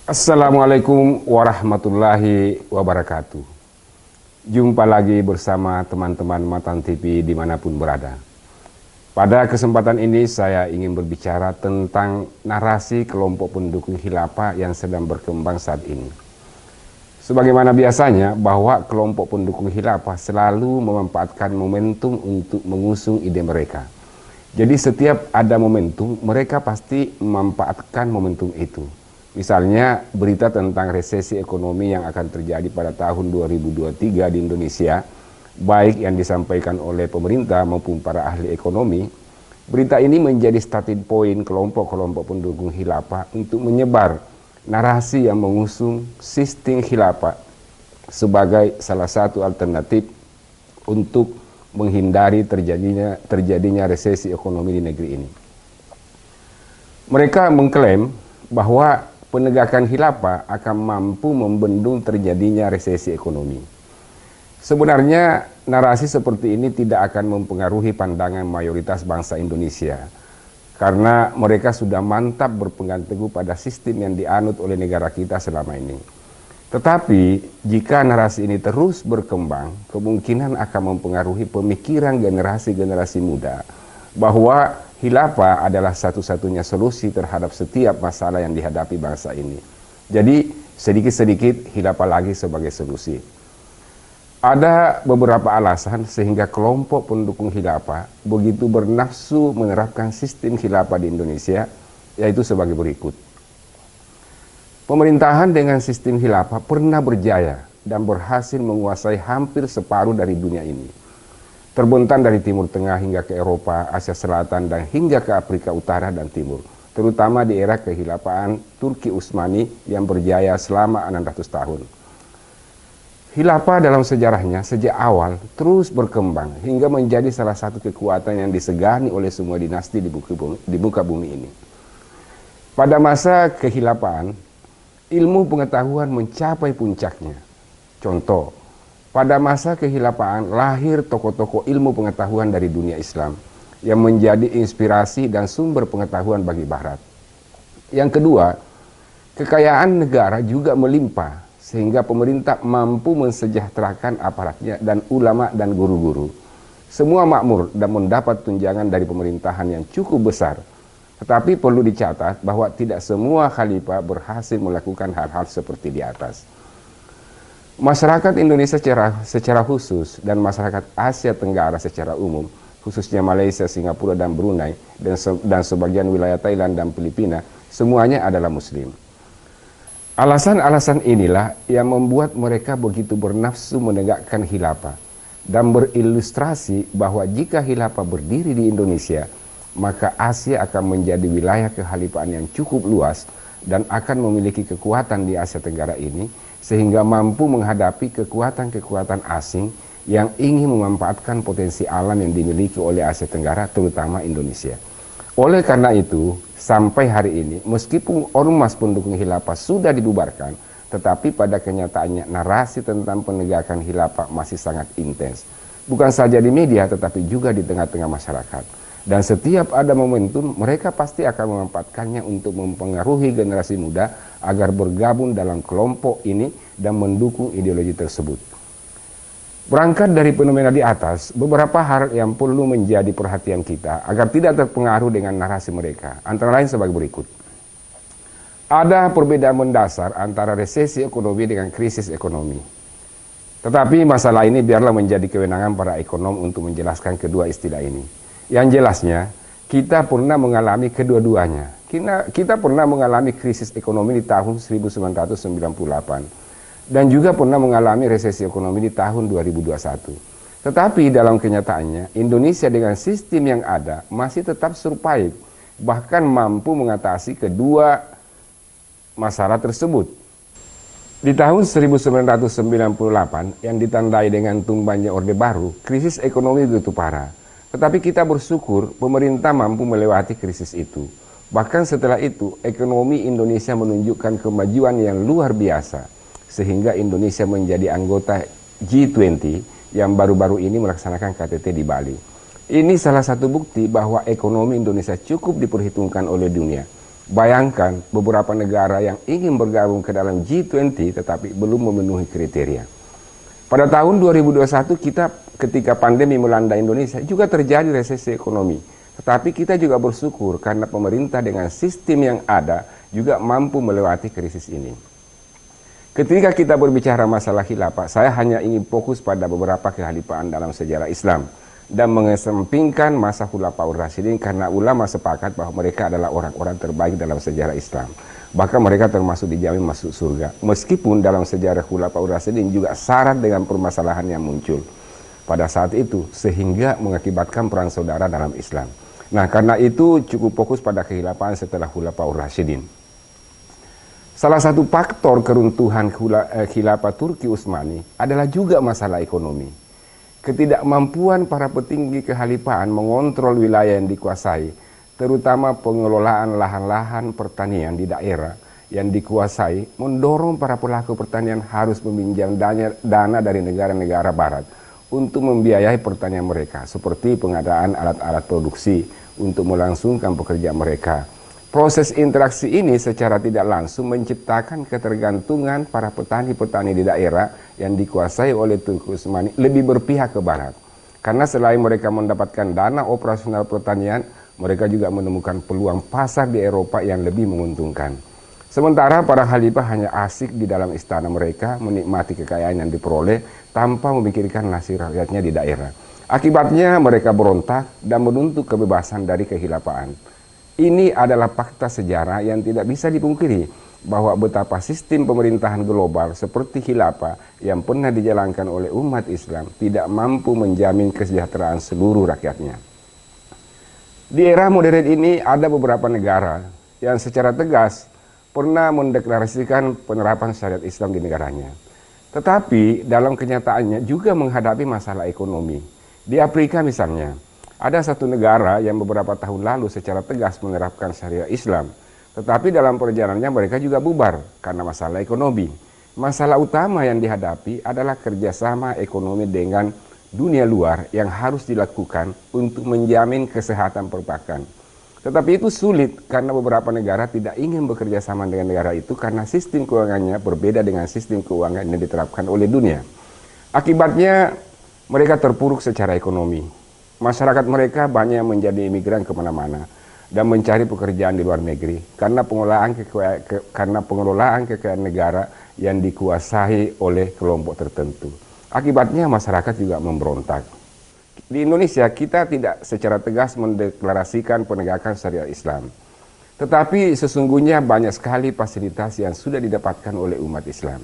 Assalamualaikum warahmatullahi wabarakatuh. Jumpa lagi bersama teman-teman Matan TV dimanapun berada. Pada kesempatan ini saya ingin berbicara tentang narasi kelompok pendukung khilafah yang sedang berkembang saat ini. Sebagaimana biasanya bahwa kelompok pendukung khilafah selalu memanfaatkan momentum untuk mengusung ide mereka. Jadi setiap ada momentum, mereka pasti memanfaatkan momentum itu. Misalnya berita tentang resesi ekonomi yang akan terjadi pada tahun 2023 di Indonesia, baik yang disampaikan oleh pemerintah maupun para ahli ekonomi. Berita ini menjadi starting point kelompok-kelompok pendukung khilafah untuk menyebar narasi yang mengusung sistem khilafah sebagai salah satu alternatif untuk menghindari terjadinya resesi ekonomi di negeri ini. Mereka mengklaim bahwa penegakan khilafah akan mampu membendung terjadinya resesi ekonomi. Sebenarnya narasi seperti ini tidak akan mempengaruhi pandangan mayoritas bangsa Indonesia, karena mereka sudah mantap berpegang teguh pada sistem yang dianut oleh negara kita selama ini. Tetapi jika narasi ini terus berkembang, kemungkinan akan mempengaruhi pemikiran generasi-generasi muda bahwa khilafah adalah satu-satunya solusi terhadap setiap masalah yang dihadapi bangsa ini. Jadi sedikit-sedikit khilafah lagi sebagai solusi. Ada beberapa alasan sehingga kelompok pendukung khilafah begitu bernafsu menerapkan sistem khilafah di Indonesia, yaitu sebagai berikut. Pemerintahan dengan sistem khilafah pernah berjaya dan berhasil menguasai hampir separuh dari dunia ini. Terbentang dari Timur Tengah hingga ke Eropa, Asia Selatan, dan hingga ke Afrika Utara dan Timur, terutama di era kekhilafahan Turki Utsmani yang berjaya selama 600 tahun. Khilafah dalam sejarahnya sejak awal terus berkembang hingga menjadi salah satu kekuatan yang disegani oleh semua dinasti di muka bumi ini. Pada masa kekhilafahan, ilmu pengetahuan mencapai puncaknya. Contoh, pada masa kekhilafahan lahir tokoh-tokoh ilmu pengetahuan dari dunia Islam yang menjadi inspirasi dan sumber pengetahuan bagi Barat. Yang kedua, kekayaan negara juga melimpah sehingga pemerintah mampu mensejahterakan aparatnya dan ulama dan guru-guru. Semua makmur dan mendapat tunjangan dari pemerintahan yang cukup besar. Tetapi perlu dicatat bahwa tidak semua khalifah berhasil melakukan hal-hal seperti di atas. Masyarakat Indonesia secara khusus dan masyarakat Asia Tenggara secara umum, khususnya Malaysia, Singapura, dan Brunei, dan sebagian wilayah Thailand dan Filipina, semuanya adalah Muslim. Alasan-alasan inilah yang membuat mereka begitu bernafsu menegakkan khilafah dan berilustrasi bahwa jika khilafah berdiri di Indonesia, maka Asia akan menjadi wilayah kekhalifahan yang cukup luas dan akan memiliki kekuatan di Asia Tenggara ini, sehingga mampu menghadapi kekuatan-kekuatan asing yang ingin memanfaatkan potensi alam yang dimiliki oleh Asia Tenggara, terutama Indonesia. Oleh karena itu, sampai hari ini, meskipun ormas pendukung khilafah sudah dibubarkan, tetapi pada kenyataannya narasi tentang penegakan khilafah masih sangat intens. Bukan saja di media, tetapi juga di tengah-tengah masyarakat. Dan setiap ada momentum, mereka pasti akan memanfaatkannya untuk mempengaruhi generasi muda agar bergabung dalam kelompok ini dan mendukung ideologi tersebut. Berangkat dari fenomena di atas, beberapa hal yang perlu menjadi perhatian kita agar tidak terpengaruh dengan narasi mereka, antara lain sebagai berikut. Ada perbedaan mendasar antara resesi ekonomi dengan krisis ekonomi. Tetapi masalah ini biarlah menjadi kewenangan para ekonom untuk menjelaskan kedua istilah ini. Yang jelasnya, kita pernah mengalami kedua-duanya. Kita pernah mengalami krisis ekonomi di tahun 1998 dan juga pernah mengalami resesi ekonomi di tahun 2021. Tetapi dalam kenyataannya, Indonesia dengan sistem yang ada masih tetap survive, bahkan mampu mengatasi kedua masalah tersebut. Di tahun 1998 yang ditandai dengan tumbangnya Orde Baru, krisis ekonomi begitu parah. Tetapi kita bersyukur pemerintah mampu melewati krisis itu. Bahkan setelah itu, ekonomi Indonesia menunjukkan kemajuan yang luar biasa, sehingga Indonesia menjadi anggota G20 yang baru-baru ini melaksanakan KTT di Bali. Ini salah satu bukti bahwa ekonomi Indonesia cukup diperhitungkan oleh dunia. Bayangkan beberapa negara yang ingin bergabung ke dalam G20 tetapi belum memenuhi kriteria. Pada tahun 2021 ketika pandemi melanda Indonesia juga terjadi resesi ekonomi. Tetapi kita juga bersyukur karena pemerintah dengan sistem yang ada juga mampu melewati krisis ini. Ketika kita berbicara masalah khilafah, saya hanya ingin fokus pada beberapa kehalifaan dalam sejarah Islam dan mengesampingkan masa Khulafaur Rasyidin karena ulama sepakat bahwa mereka adalah orang-orang terbaik dalam sejarah Islam. Bahkan mereka termasuk dijamin masuk surga. Meskipun dalam sejarah Khulafaur Rasyidin juga syarat dengan permasalahan yang muncul pada saat itu sehingga mengakibatkan perang saudara dalam Islam. Nah, karena itu cukup fokus pada kekhilafan setelah Khulafaur Rasyidin. Salah satu faktor keruntuhan khilafah Turki Utsmani adalah juga masalah ekonomi. Ketidakmampuan para petinggi kekhalifahan mengontrol wilayah yang dikuasai, terutama pengelolaan lahan-lahan pertanian di daerah yang dikuasai, mendorong para pelaku pertanian harus meminjam dana dari negara-negara barat untuk membiayai pertanian mereka, seperti pengadaan alat-alat produksi untuk melangsungkan pekerjaan mereka. Proses interaksi ini secara tidak langsung menciptakan ketergantungan para petani-petani di daerah yang dikuasai oleh Turki Utsmani lebih berpihak ke barat. Karena selain mereka mendapatkan dana operasional pertanian, mereka juga menemukan peluang pasar di Eropa yang lebih menguntungkan. Sementara para khalifah hanya asik di dalam istana mereka, menikmati kekayaan yang diperoleh tanpa memikirkan nasib rakyatnya di daerah. Akibatnya mereka berontak dan menuntut kebebasan dari kekhilafaan. Ini adalah fakta sejarah yang tidak bisa dipungkiri bahwa betapa sistem pemerintahan global seperti khilafah yang pernah dijalankan oleh umat Islam tidak mampu menjamin kesejahteraan seluruh rakyatnya. Di era modern ini ada beberapa negara yang secara tegas pernah mendeklarasikan penerapan syariat Islam di negaranya. Tetapi dalam kenyataannya juga menghadapi masalah ekonomi. Di Afrika misalnya, ada satu negara yang beberapa tahun lalu secara tegas menerapkan syariat Islam. Tetapi dalam perjalanannya mereka juga bubar karena masalah ekonomi. Masalah utama yang dihadapi adalah kerjasama ekonomi dengan dunia luar yang harus dilakukan untuk menjamin kesehatan perpakan. Tetapi itu sulit karena beberapa negara tidak ingin bekerja sama dengan negara itu karena sistem keuangannya berbeda dengan sistem keuangan yang diterapkan oleh dunia. Akibatnya mereka terpuruk secara ekonomi. Masyarakat mereka banyak menjadi imigran kemana-mana dan mencari pekerjaan di luar negeri karena pengelolaan kekayaan negara yang dikuasai oleh kelompok tertentu. Akibatnya masyarakat juga memberontak. Di Indonesia kita tidak secara tegas mendeklarasikan penegakan syariat Islam. Tetapi sesungguhnya banyak sekali fasilitas yang sudah didapatkan oleh umat Islam.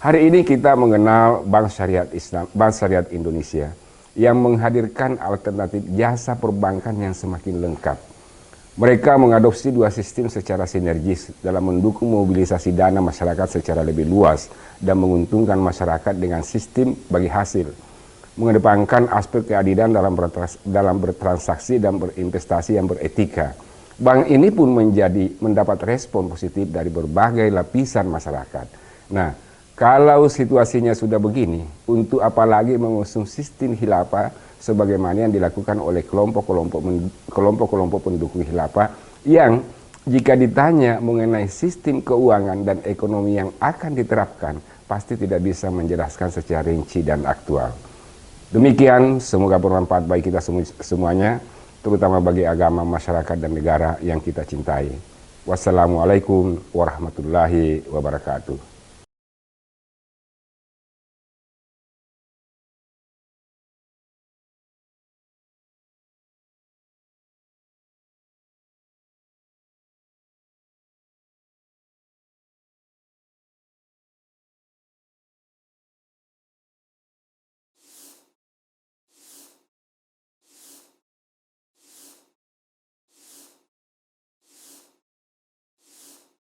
Hari ini kita mengenal Bank Syariat Islam, Bank Syariat Indonesia yang menghadirkan alternatif jasa perbankan yang semakin lengkap. Mereka mengadopsi dua sistem secara sinergis dalam mendukung mobilisasi dana masyarakat secara lebih luas dan menguntungkan masyarakat dengan sistem bagi hasil. Mengedepankan aspek keadilan dalam bertransaksi dan berinvestasi yang beretika. Bank ini pun mendapat respon positif dari berbagai lapisan masyarakat. Nah, kalau situasinya sudah begini, untuk apalagi mengusung sistem khilafah sebagaimana yang dilakukan oleh kelompok-kelompok pendukung khilafah yang jika ditanya mengenai sistem keuangan dan ekonomi yang akan diterapkan, pasti tidak bisa menjelaskan secara rinci dan aktual. Demikian, semoga bermanfaat bagi kita semuanya, terutama bagi agama, masyarakat, dan negara yang kita cintai. Wassalamualaikum warahmatullahi wabarakatuh.